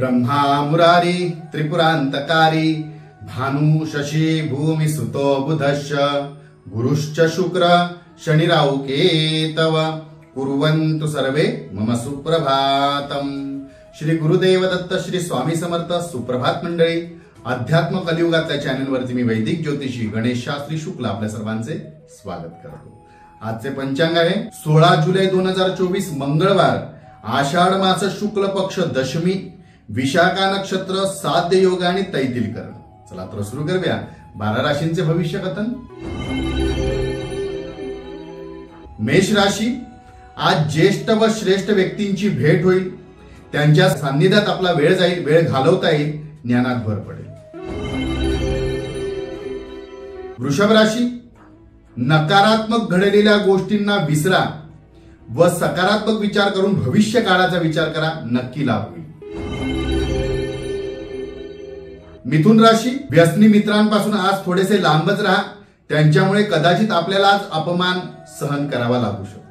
ब्रह्मा मुरारी त्रिपुरांतकारी भानु शशी भूमि सुतो बुधश्च गुरुश्च शुक्र शनिराहु केतव कुर्वन्तु सर्वे मम सुप्रभातम। श्री गुरुदेव दत्त श्री स्वामी समर्थ। सुप्रभात मंडळी, अध्यात्म कलियुगातल्या चॅनलवरती मी वैदिक ज्योतिषी गणेश शास्त्री शुक्ल आपल्या सर्वांचे स्वागत करतो। आजचे पंचांग आहे 16 जुलै 2024 मंगळवार, आषाढ मास शुक्ल पक्ष दशमी, विशाखा नक्षत्र, साध्य योग आणि तैतिल करण। चला तर सुरू करूया 12 राशींचे भविष्य कथन। मेष राशी, आज ज्येष्ठ व श्रेष्ठ व्यक्तींची भेट होईल, त्यांच्या सान्निध्यात आपला वेळ जाईल, वेळ घालवता येईल, ज्ञानात भर पडेल। वृषभ राशी, नकारात्मक घडलेल्या गोष्टींना विसरा व सकारात्मक विचार करून भविष्य काळाचा विचार करा, नक्की लाभ होईल। मिथुन राशी, व्यसनी मित्रांपासून आज थोडेसे लांबच राहा, त्यांच्यामुळे कदाचित आपल्याला आज अपमान सहन करावा लागू शकतो।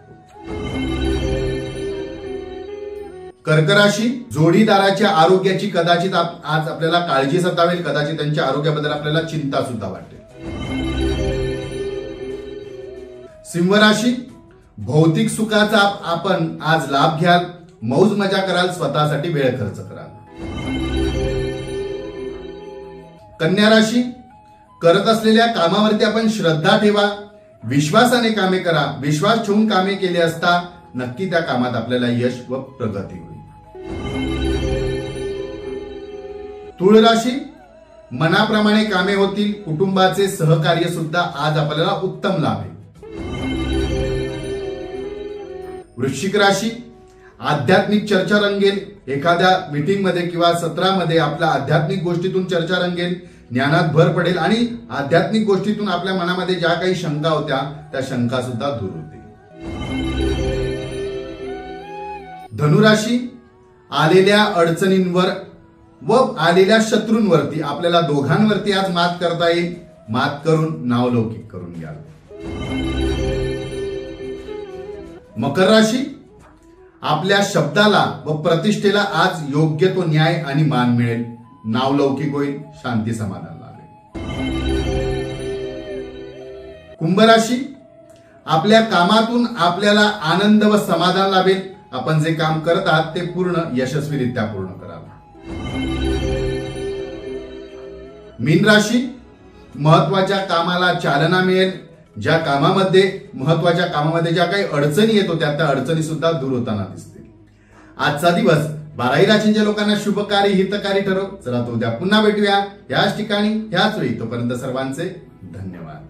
कर्क राशी, जोडीदाराच्या आरोग्याची कदाचित आज आपल्याला काळजी सतावेल, कदाचित त्यांच्या आरोग्याबद्दल आपल्याला चिंता सुद्धा वाटेल। सिंह राशी, भौतिक सुखाचा आपण आज लाभ घ्याल, मौज मजा कराल, स्वतःसाठी वेळ खर्च कराल। कन्या राशी, करत असलेल्या कामावरती आपण श्रद्धा ठेवा, विश्वासाने कामे करा, विश्वास ठेवून कामे केले असता नक्की त्या कामात आपल्याला यश व प्रगती होईल। तुळ राशी, मनाप्रमाणे कामे होतील, कुटुंबाचे सहकार्य सुद्धा आज आपल्याला उत्तम लाभेल। वृश्चिक राशी, आध्यात्मिक चर्चा रंगेल, एखाद्या मीटिंग मध्ये किंवा सत्रामध्ये आपल्या आध्यात्मिक गोष्टीतून चर्चा रंगेल, ज्ञानात भर पडेल आणि आध्यात्मिक गोष्टीतून आपल्या मनामध्ये ज्या काही शंका होत्या त्या शंका सुद्धा दूर होतील। धनुराशी, आलेल्या अडचणींवर व आलेल्या शत्रूंवरती आपल्याला दोघांवरती आज मात करता येईल, मात करून नावलौकिक करून घ्याल। मकर राशी, आपल्या शब्दाला व प्रतिष्ठेला आज योग्य तो न्याय आणि मान मिळेल, नावलौकिक होईल, शांती समाधान लाभेल। कुंभ राशी, आपल्या कामातून आपल्याला आनंद व समाधान लाभेल, आपण जे काम करत आहात ते पूर्ण यशस्वीरित्या पूर्ण कराल। मीन राशी, महत्वाच्या कामाला चालना मिळेल, महत्वाच्या कामामध्ये ज्या काही अडचणी येत होत्या त्या अडचणी सुद्धा दूर होताना दिसतील। आजचा दिवस 12 राशींच्या लोकांना शुभकारी हितकारी ठरो। चला तो उद्या पुन्हा भेटूया याच ठिकाणी याच वेळी, तोपर्यंत सर्वांचे धन्यवाद।